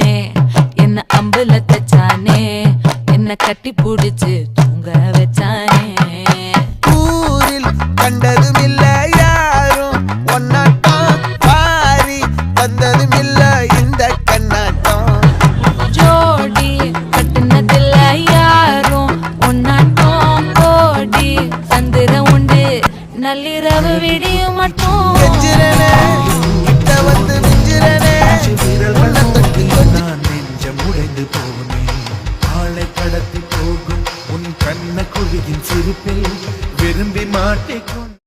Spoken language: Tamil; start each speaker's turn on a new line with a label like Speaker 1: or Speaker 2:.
Speaker 1: வச்சானே என்ன அம்புல தச்சானே என்ன கட்டி புடிச்சு தூங்க வச்சானே
Speaker 2: ஊரில் கண்டதும் இல்ல யாரும் ஒன்னாட்டம் பாரி தந்ததும் இல்ல இந்த கண்ணாட்டம்
Speaker 1: ஜோடி கட்டுனதில்ல யாரும் ஒன்னாட்டம் கோடி தந்திர உண்டு நள்ளிரவு விடியும் மட்டும்
Speaker 2: வந்து விஞ்சிரனே
Speaker 3: நான் நெஞ்சம் உடைந்து போனேன் ஆளை கடத்தி போகும் உன் கண்ண குழியின் சிரிப்பில் விரும்பி மாட்டிக்கொண்டு